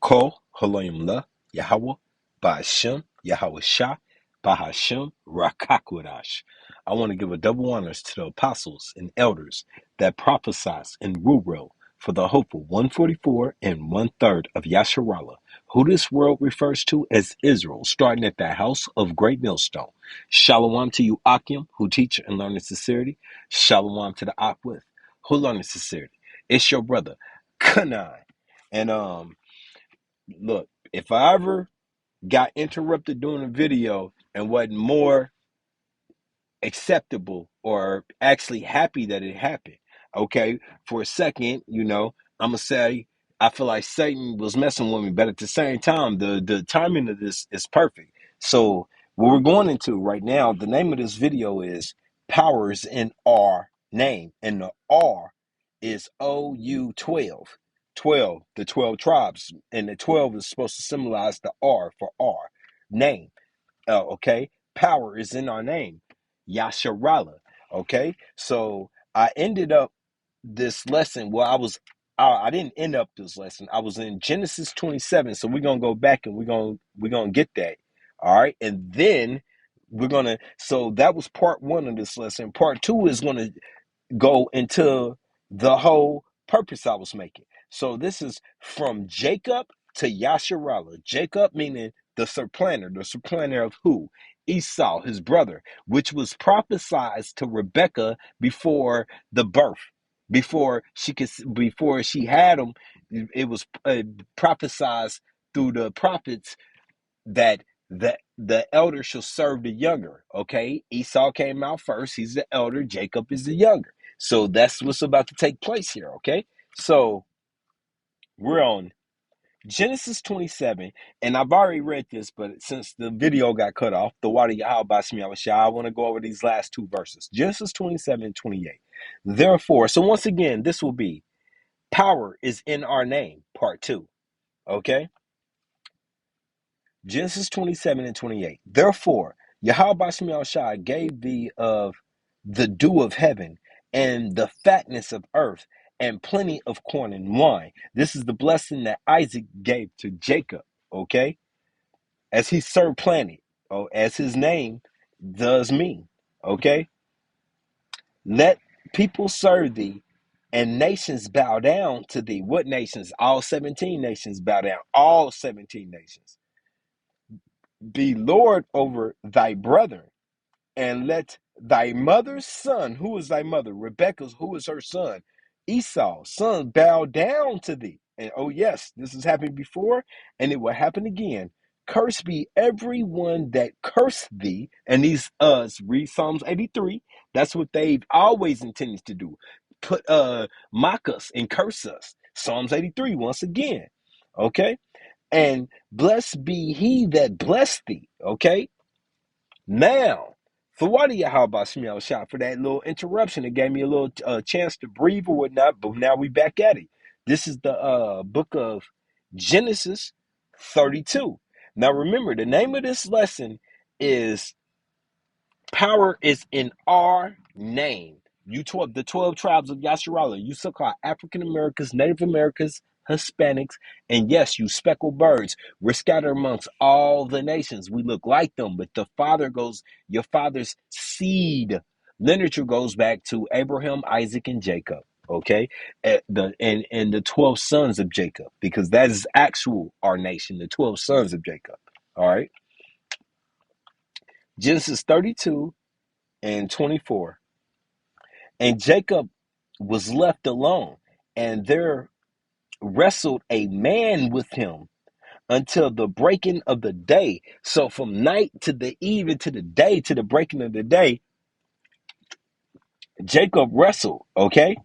Ko Halayim La Yahweh Ba'ashem Yahweh Shah Bahashem Rakakwadash. I want to give a double honors to the apostles and elders that prophesied in Rurel for the hopeful 144 and one third of Yasharallah, who this world refers to as Israel, starting at the house of great millstone. Shalom to you, Akim, who teach and learn in sincerity. Shalom to the Akwith, who learn in sincerity. It's your brother, Kanai. And look, if I ever got interrupted doing a video and wasn't more acceptable or actually happy that it happened, okay, for a second, I'm gonna say I feel like Satan was messing with me, but at the same time, the timing of this is perfect. So what we're going into right now, the name of this video is Powers in Our Name, and the R is Ou12. 12, the 12 tribes, and the 12 is supposed to symbolize the R for our name. Okay, power is in our name, Yasharala. Okay, so I ended up this lesson. Well, I didn't end up this lesson. I was in Genesis 27. So we're gonna go back and we're gonna get that. All right, and then we're gonna. So that was part one of this lesson. Part two is gonna go into the whole purpose I was making. So this is from Jacob to Yasharallah. Jacob meaning the supplanter of who? Esau, his brother, which was prophesied to Rebekah before the birth. Before she had him, it was prophesied through the prophets that the elder shall serve the younger. Okay, Esau came out first. He's the elder. Jacob is the younger. So that's what's about to take place here. Okay, so we're on Genesis 27, and I've already read this, but since the video got cut off, the water I want to go over these last two verses. Genesis 27 and 28. Therefore, so once again, this will be power is in our name, part two. Okay. Genesis 27 and 28. Therefore, Yahweh Bashim Shai gave thee of the dew of heaven and the fatness of earth and plenty of corn and wine. This is the blessing that Isaac gave to Jacob, okay? As he surplanted, as his name does mean, okay? Let people serve thee and nations bow down to thee. What nations? All 17 nations bow down. All 17 nations. Be Lord over thy brother, and let thy mother's son, who is thy mother? Rebekah's, who is her son? Esau's son, bow down to thee. And oh, yes, this has happened before, and it will happen again. Cursed be everyone that cursed thee. And these read Psalms 83. That's what they've always intended to do. Put mock us and curse us. Psalms 83 once again. Okay? And blessed be he that blessed thee. Okay? Now, for what Yahweh Shemiel shot for that little interruption. It gave me a little chance to breathe or whatnot, but now we back at it. This is the book of Genesis 32. Now remember, the name of this lesson is Power is in Our Name. The 12 tribes of Yasharallah. You so-called African Americans, Native Americans, Hispanics, and yes, you speckled birds. We're scattered amongst all the nations. We look like them, but your father's seed literature goes back to Abraham, Isaac, and Jacob. Okay, and the 12 sons of Jacob, because that is actual our nation, the 12 sons of Jacob. All right, Genesis 32 and 24. And Jacob was left alone, and there wrestled a man with him until the breaking of the day. So from night to the even to the day, to the breaking of the day, Jacob wrestled, okay?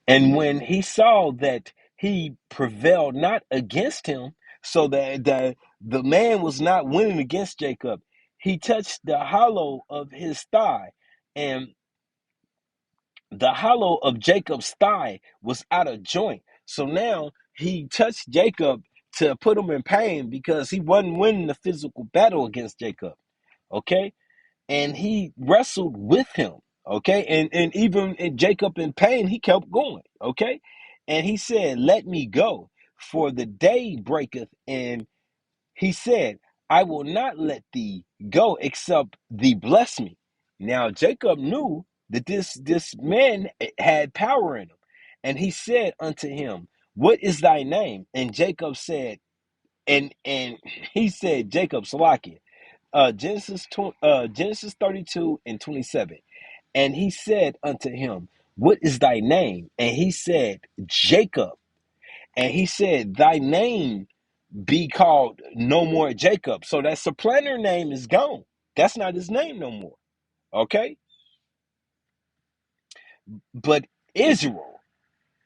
And when he saw that he prevailed not against him, so that the man was not winning against Jacob, he touched the hollow of his thigh, and the hollow of Jacob's thigh was out of joint. So now he touched Jacob to put him in pain because he wasn't winning the physical battle against Jacob. Okay. And he wrestled with him. Okay. And even in Jacob in pain, he kept going. Okay. And he said, let me go, for the day breaketh. And he said, I will not let thee go except thee bless me. Now Jacob knew that this man had power in him. And he said unto him, what is thy name? And Jacob said, and he said, Jacob, Salakia, Genesis 32 and 27. And he said unto him, what is thy name? And he said, Jacob. And he said, thy name be called no more Jacob. So that supplanter name is gone. That's not his name no more. Okay? But Israel,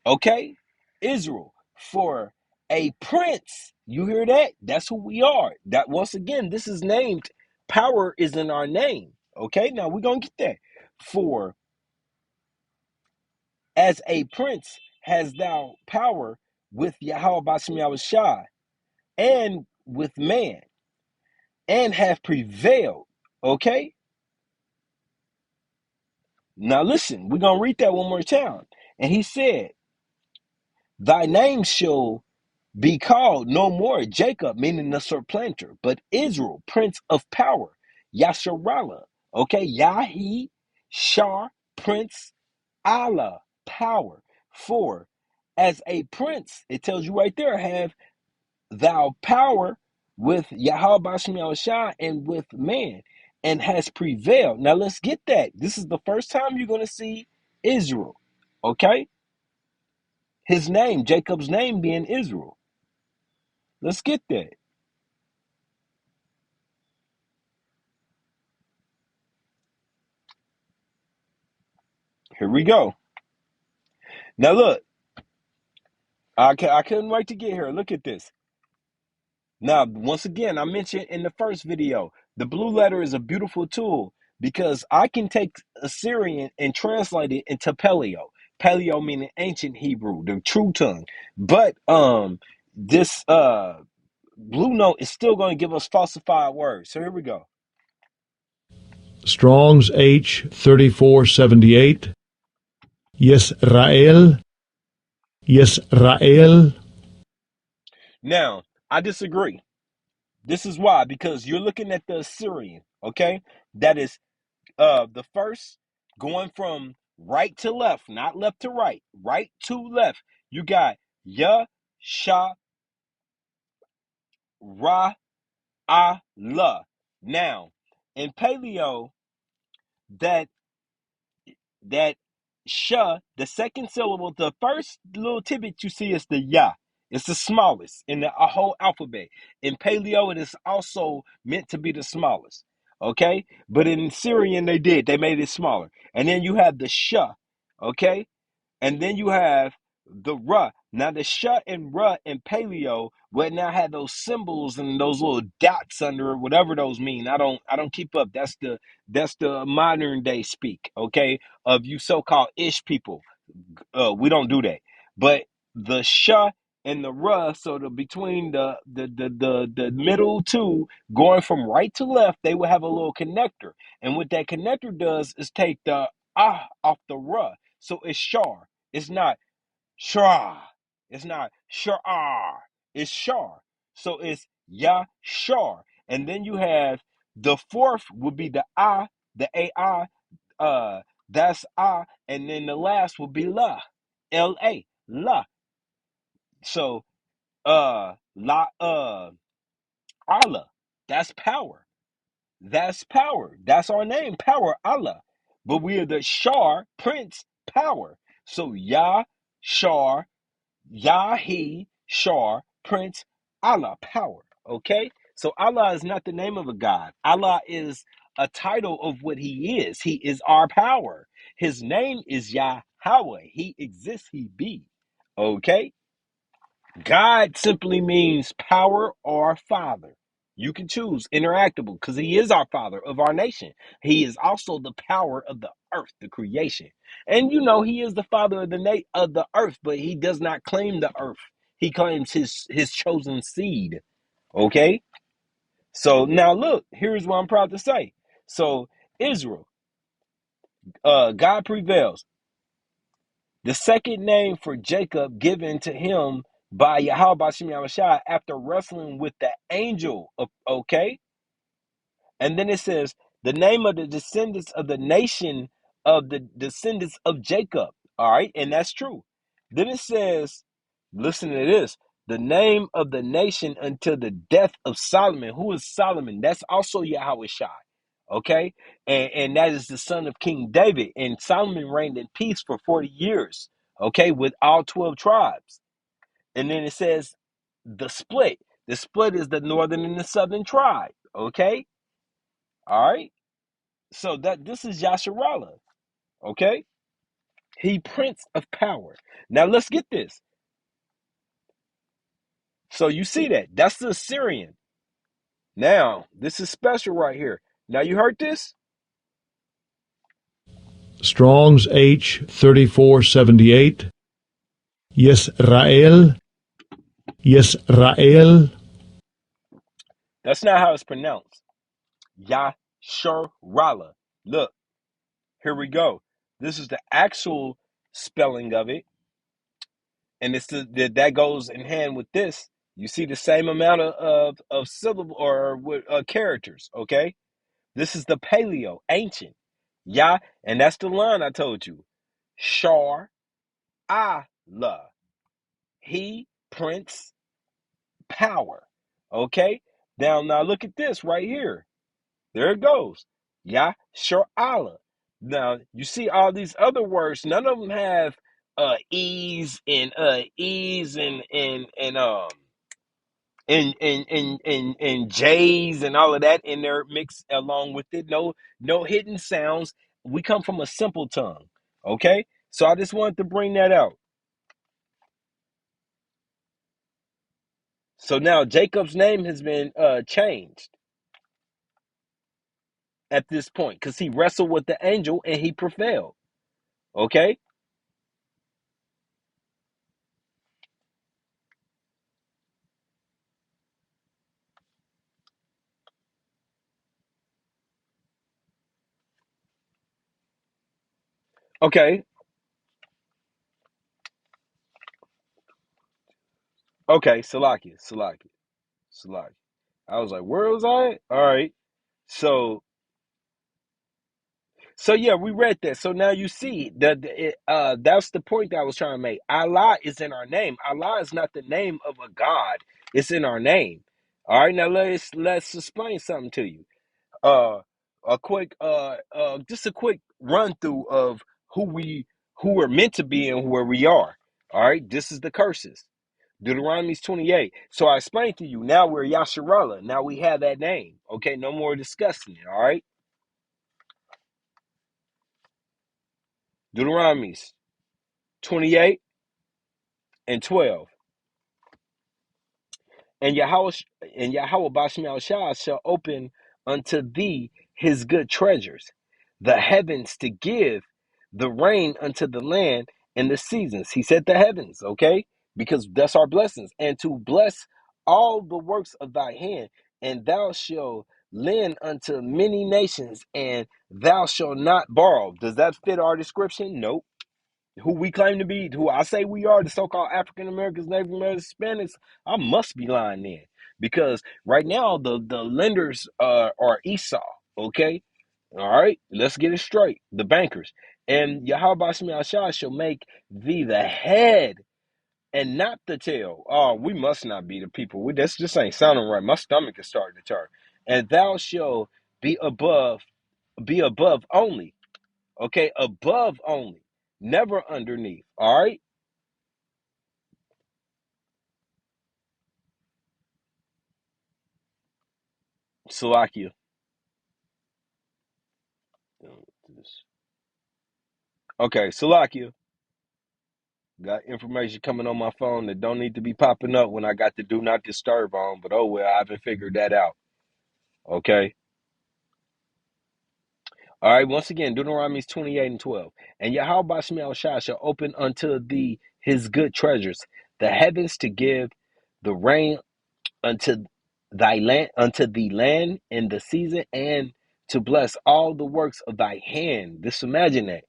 okay? Israel, for a prince, you hear that? That's who we are. That once again, this is named, power is in our name. Okay, now we're gonna get that. For as a prince has thou power with Yahweh Bashem Shai and with man, and have prevailed. Okay, now listen, we're gonna read that one more time. And he said, thy name shall be called no more Jacob, meaning the supplanter, but Israel, prince of power, Yasharallah. Okay, Yahi, Shar, prince, Allah, power. For as a prince, it tells you right there, have thou power with Yahweh Bashim Shai and with man, and has prevailed. Now let's get that. This is the first time you're going to see Israel. Okay, his name, Jacob's name being Israel. Let's get that. Here we go. Now look, I couldn't wait to get here. Look at this. Now, once again, I mentioned in the first video, the blue letter is a beautiful tool because I can take Assyrian and translate it into Paleo. Paleo meaning ancient Hebrew, the true tongue. But this blue note is still going to give us falsified words. So here we go. Strong's H 3478. Yisrael. Yisrael. Now, I disagree. This is why, because you're looking at the Assyrian, okay? That is the first going from right to left, not left to right, right to left. You got Ya, Sha, Ra, Allah. Now, in Paleo, that that Sha, the second syllable, the first little tidbit you see is the Ya. It's the smallest in the whole alphabet. In Paleo, it is also meant to be the smallest. Okay? But in Syrian, they made it smaller. And then you have the Sha. Okay? And then you have the Ra. Now the Sha and Ra in Paleo would now have those symbols and those little dots under it, whatever those mean. I don't keep up. That's the modern day speak, okay, of you so-called ish people. We don't do that. But the Sha and the Ra, so between the middle two, going from right to left, they will have a little connector. And what that connector does is take the off the Ra. So it's Shar. It's not Shra. It's not Shar. It's Shar. So it's Shar. And then you have the fourth would be the the AI. That's and then the last will be La. La. La. So La Allah. That's power. That's power. That's our name, power, Allah. But we are the Shar, Prince, power. So Shar, Yahi, Shar, Prince, Allah, power. Okay? So Allah is not the name of a God. Allah is a title of what He is. He is our power. His name is Yahweh. He exists, He be. Okay? God simply means power or father. You can choose interactable because He is our father of our nation. He is also the power of the earth, the creation. And He is the father of the earth, but He does not claim the earth. He claims his chosen seed. Okay? So now look, here's what I'm proud to say. So Israel, God prevails. The second name for Jacob given to him by Yahweh Bashim Yahushua after wrestling with the angel. Okay? And then it says, the name of the descendants of the nation of the descendants of Jacob. All right, and that's true. Then it says, listen to this, the name of the nation until the death of Solomon. Who is Solomon? That's also Yahweh Shai. Okay, and that is the son of King David. And Solomon reigned in peace for 40 years. Okay, with all 12 tribes. And then it says the split. The split is the northern and the southern tribe. Okay, all right. So that this is Yasharallah, okay? He prince of power. Now let's get this. So you see that. That's the Assyrian. Now, this is special right here. Now you heard this? Strong's H3478. Yisrael. Yisrael. That's not how it's pronounced. Yasharallah. Look, here we go. This is the actual spelling of it. And it's that goes in hand with this. You see the same amount of syllable or with characters, okay? This is the paleo, ancient. Yah, and that's the line I told you. Shar Allah. He prince power. Okay? Now look at this right here. There it goes. Yah Shar Allah. Now you see all these other words, none of them have ease and J's and all of that in there mixed along with it. No hidden sounds. We come from a simple tongue. Okay? So I just wanted to bring that out. So now Jacob's name has been changed at this point because he wrestled with the angel and he prevailed. Okay? Okay. Okay. Salakia. I was like, where was I? All right. So So yeah, we read that. So now you see that that's the point that I was trying to make. Allah is in our name. Allah is not the name of a god. It's in our name. All right, now let's explain something to you. Uh, a quick just a quick run through of who we're meant to be and where we are. All right, this is the curses. Deuteronomy's 28. So I explained to you. Now we're Yasharallah. Now we have that name. Okay, no more discussing it. All right, Deuteronomy's 28 and 12. And Yahweh Bashim Shah shall open unto thee his good treasures, the heavens to give the rain unto the land and the seasons. He said the heavens, okay? Because that's our blessings. And to bless all the works of thy hand, and thou shalt lend unto many nations, and thou shalt not borrow. Does that fit our description? Nope. Who we claim to be, who I say we are, the so-called African Americans, Native Americans, Hispanics, I must be lying then. Because right now the lenders are Esau, okay? All right, let's get it straight. The bankers. And Yahweh Shai shall make thee the head and not the tail. Oh, we must not be the people. This just ain't sounding right. My stomach is starting to turn. And thou shalt be above only. Okay, above only, never underneath. All right, Salakia. Okay, Salakia. Got information coming on my phone that don't need to be popping up when I got the do not disturb on, but oh well, I haven't figured that out. Okay. All right, once again, Deuteronomy 28 and 12. And Yahweh Shemiel Shah shall open unto thee his good treasures, the heavens to give the rain unto unto the land in the season, and to bless all the works of thy hand. Just imagine that.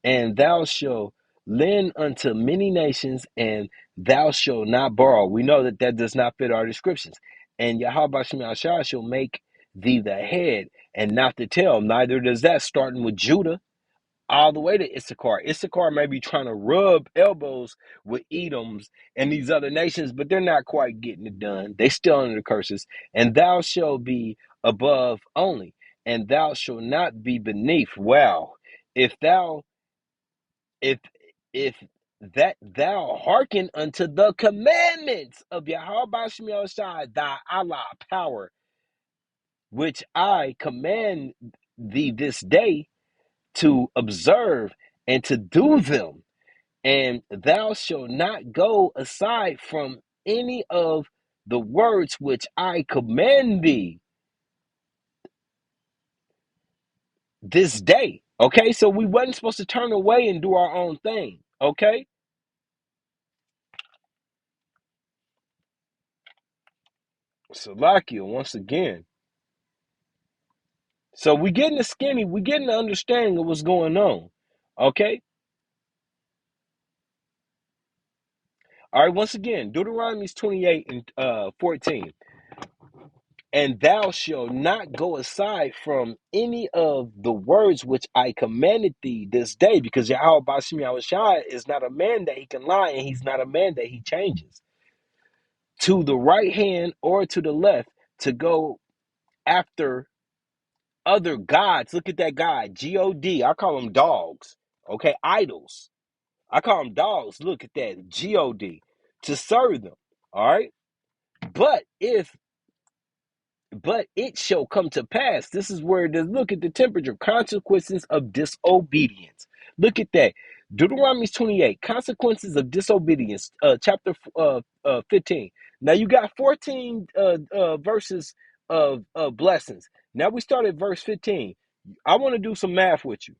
And thou shalt lend unto many nations, and thou shalt not borrow. We know that that does not fit our descriptions. And Yahweh Shem Shah shall make thee the head and not the tail. Neither does that, starting with Judah all the way to Issachar. Issachar may be trying to rub elbows with Edoms and these other nations, but they're not quite getting it done. They still under the curses. And thou shalt be above only, and thou shalt not be beneath. Wow. If thou if if that thou hearken unto the commandments of Yahweh Shema Shai, thy Allah power, which I command thee this day to observe and to do them, and thou shalt not go aside from any of the words which I command thee this day. Okay, so we wasn't supposed to turn away and do our own thing. Okay, Salakia once again. So we getting the skinny, we getting the understanding of what's going on. Okay, all right. Once again, Deuteronomy's 28 and 14. And thou shalt not go aside from any of the words which I commanded thee this day, because Yahweh Bashim Yahushua is not a man that he can lie, and he's not a man that he changes. To the right hand or to the left, to go after other gods. Look at that God, G-O-D. I call them dogs. Okay, idols. I call them dogs. Look at that, G-O-D. To serve them. All right. But if But it shall come to pass. This is where it does. Look at the temperature. Consequences of disobedience. Look at that. Deuteronomy 28. Consequences of disobedience. Chapter 15. Now you got 14 verses of blessings. Now we start at verse 15. I want to do some math with you.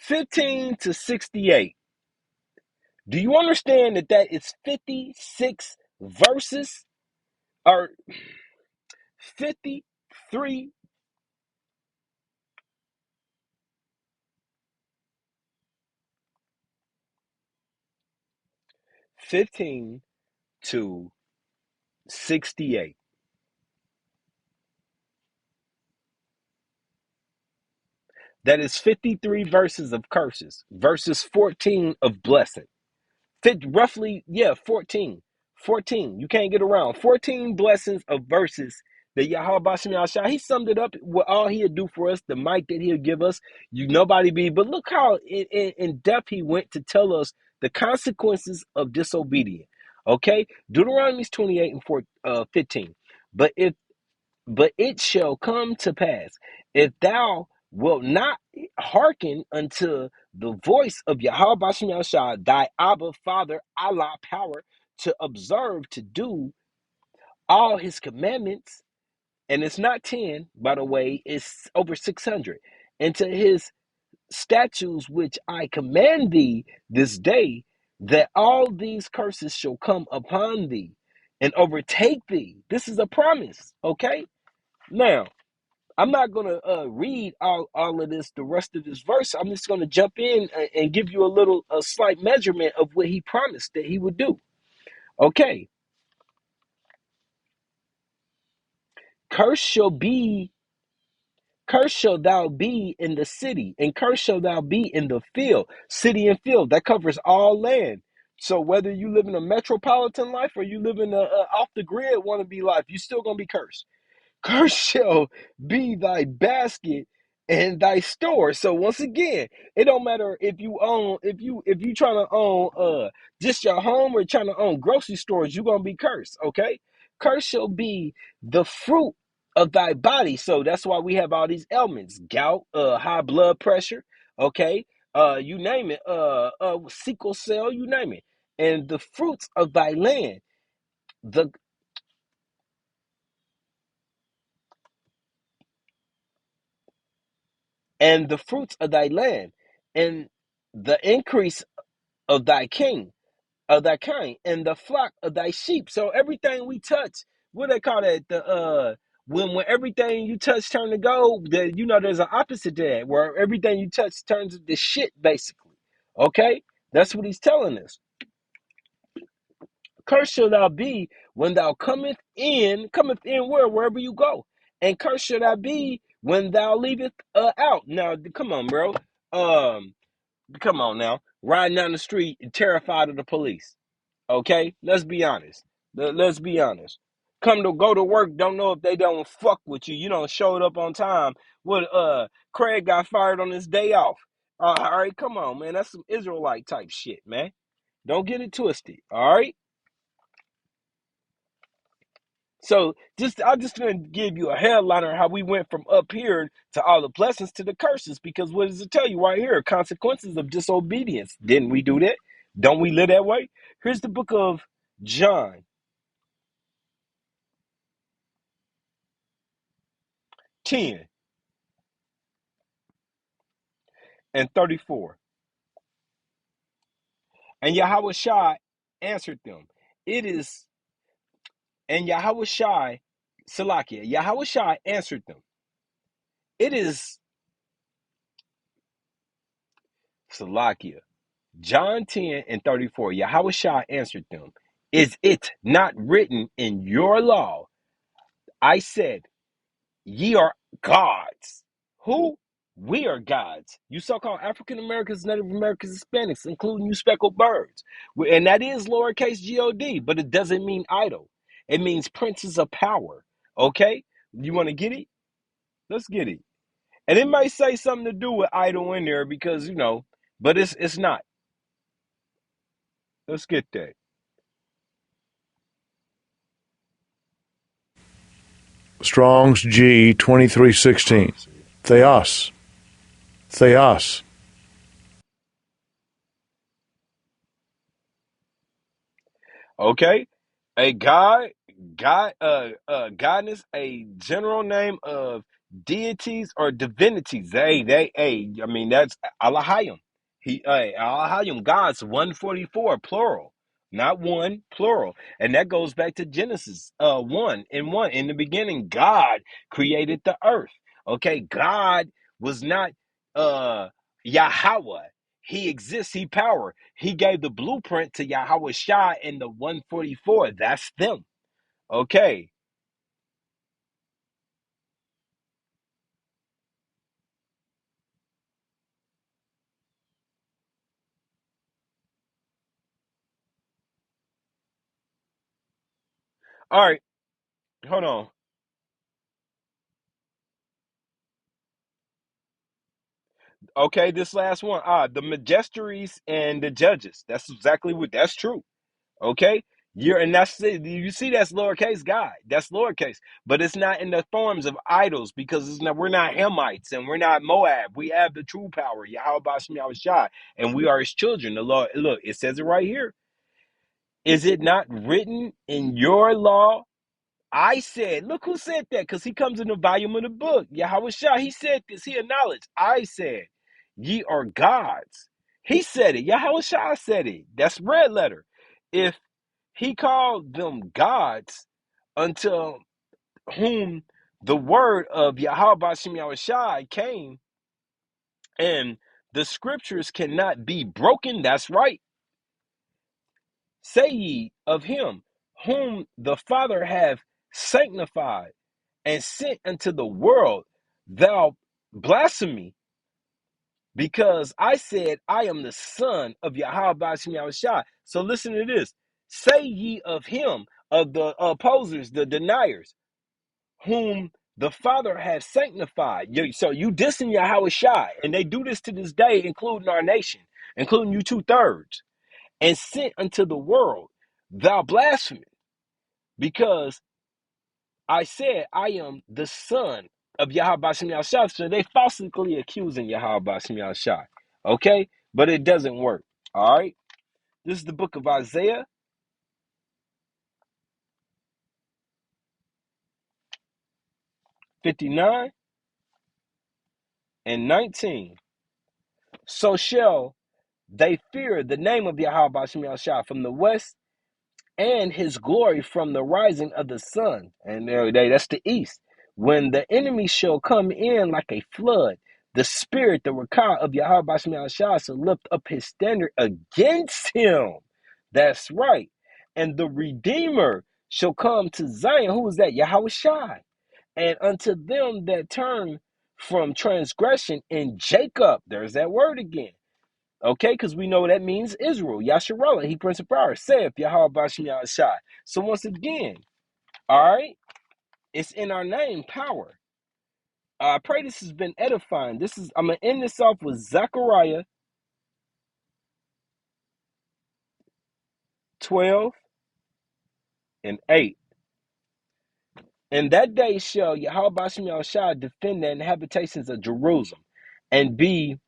15 to 68. Do you understand that that is 56 verses? Or 53 15 to 68. That is 53 verses of curses, verses 14 of blessing. Roughly, yeah, 14. 14. You can't get around. 14 blessings of verses that Yahweh Bashim Yahshua, he summed it up with all he'll do for us, the might that he'll give us. You nobody be, but look how in depth he went to tell us the consequences of disobedience. Okay? Deuteronomy's 28 and 15. But if But it shall come to pass, if thou wilt not hearken unto the voice of Yahweh Bashem Yahushua, thy Abba, Father, Allah, power, to observe, to do all his commandments, and it's not 10, by the way, it's over 600, and to his statutes which I command thee this day, that all these curses shall come upon thee and overtake thee. This is a promise, okay? Now, I'm not going to read all of this, the rest of this verse. I'm just going to jump in and give you a slight measurement of what he promised that he would do. Okay. Cursed shall be, cursed shall thou be in the city, and cursed shall thou be in the field. City and field, that covers all land. So whether you live in a metropolitan life or you live in a off the grid wannabe life, you're still going to be cursed. Cursed shall be thy basket and thy store. So once again, it don't matter if you trying to own just your home or trying to own grocery stores, you're gonna be cursed. Okay, cursed shall be the fruit of thy body. So that's why we have all these ailments: gout, high blood pressure. Okay, you name it, sickle cell, you name it, and the fruits of thy land. The and the fruits of thy land, and the increase of thy king, of thy kind, and the flock of thy sheep. So everything we touch, what they call that? when everything you touch turn to gold, there's an opposite to that, where everything you touch turns to shit, basically. Okay? That's what he's telling us. Cursed shall thou be when thou cometh in wherever you go. And cursed shall thou be when thou leaveth out. Now, come on, bro. Come on now. Riding down the street terrified of the police. Okay? Let's be honest. Let's be honest. Go to work, don't know if they don't fuck with you. You don't showed up on time. Craig got fired on his day off. All right, come on, man. That's some Israelite type shit, man. Don't get it twisted. All right. So I'm just gonna give you a headliner how we went from up here to all the blessings to the curses, because what does it tell you right here? Consequences of disobedience. Didn't we do that? Don't we live that way? Here's the book of John 10 and 34. And Yahweh Shai answered them. It is, and Yahweh Shai, Salakia, Yahweh Shai answered them. It is, Salakia, John 10 and 34. Yahweh Shai answered them. Is it not written in your law? I said, ye are gods. Who? We are gods. You so-called African Americans, Native Americans, Hispanics, including you speckled birds. And that is lowercase God, but it doesn't mean idol. It means princes of power. Okay? You want to get it? Let's get it. And it might say something to do with idol in there because, but it's not. Let's get that. Strong's G 2316. Theos. Theos. Okay? A godness, a general name of deities or divinities. I mean, that's Allahayim. Allahayim, God's 144, plural. Not one, plural. And that goes back to Genesis 1 and 1. In the beginning, God created the earth. Okay, God was not Yahweh. He exists, he power. He gave the blueprint to Yahweh Shai in the 144. That's them. Okay. All right. Hold on. Okay, this last one. The Magisteries and the Judges. That's true. Okay. You see that's lowercase God. That's lowercase. But it's not in the forms of idols, because we're not Hamites and we're not Moab. We have the true power, Yahweh Bashem Yahweh Shai, and we are his children. The Lord, look, it says it right here. Is it not written in your law? I said, look who said that, because he comes in the volume of the book. Yahweh Shah, he said this, he acknowledged. I said, ye are gods. He said it. Yahweh Shah said it. That's red letter. If he called them gods, unto whom the word of Yahweh Bashem Yahweh Shai came, and the scriptures cannot be broken, that's right. Say ye of him whom the Father hath sanctified and sent unto the world, thou blasphemy, because I said, I am the son of Yahweh Bashim Yahushua. So listen to this. Say ye of him, of the opposers, the deniers, whom the Father has sanctified. So you dissing Yahweh Shai, and they do this to this day, including our nation, including you 2/3, and sent unto the world, thou blasphemy, because I said, I am the son of Yahweh Bashim Yahshua. So they falsely accusing Yahweh Bashim Yahshua. Okay? But it doesn't work. All right? This is the book of Isaiah 59 and 19. So shall they fear the name of Yahweh Bashim Yahshua from the west, and his glory from the rising of the sun. And that's the east. when the enemy shall come in like a flood, the spirit, the Rakah of Yahweh Bashmi Shah, shall lift up his standard against him. That's right. And the Redeemer shall come to Zion. Who is that? Yahweh Shai. And unto them that turn from transgression in Jacob. There's that word again. Okay, because we know that means Israel. Yasharallah, he Prince of Power, saith Yahweh Bashmi Shai. So once again, all right, it's in our name, power. I pray this has been edifying. I'm gonna end this off with Zechariah 12 and 8. In that day shall Yahweh Bashim Shah defend the habitations of Jerusalem, and he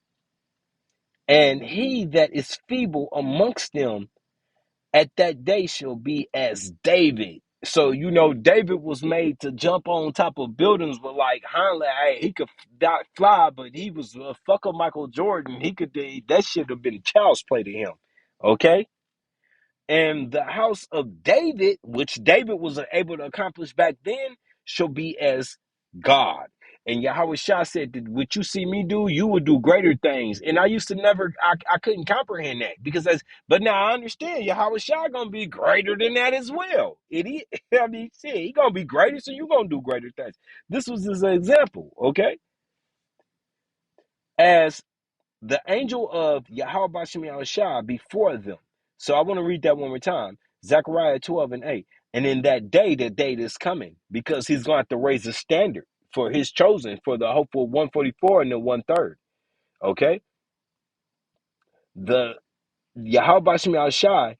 that is feeble amongst them at that day shall be as David. So David was made to jump on top of buildings, but like Hanley, hey, he could fly, but he was a fucker Michael Jordan. He could that should have been child's play to him. Okay. And the house of David, which David was able to accomplish back then, shall be as God. And Yahweh Shah said that what you see me do, you will do greater things. And I used to I couldn't comprehend that but now I understand Yahweh Shah gonna be greater than that as well. Idiot. I mean, shit, he gonna be greater, so you gonna do greater things. This was his example, okay? As the angel of Yahweh Bashim Shah before them. So I want to read that one more time. Zechariah 12 and 8. And in that day, the date is coming because he's going to have to raise the standard for his chosen, for the hopeful 144 and the 1/3. Okay? The Yahweh Bashim Shah,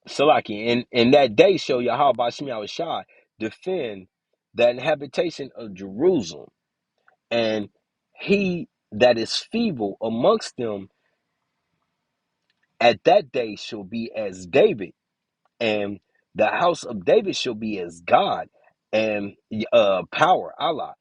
Salaki, in that day shall Yahweh Bashim Shah defend the habitation of Jerusalem. And he that is feeble amongst them at that day shall be as David, and the house of David shall be as God, and power, Allah.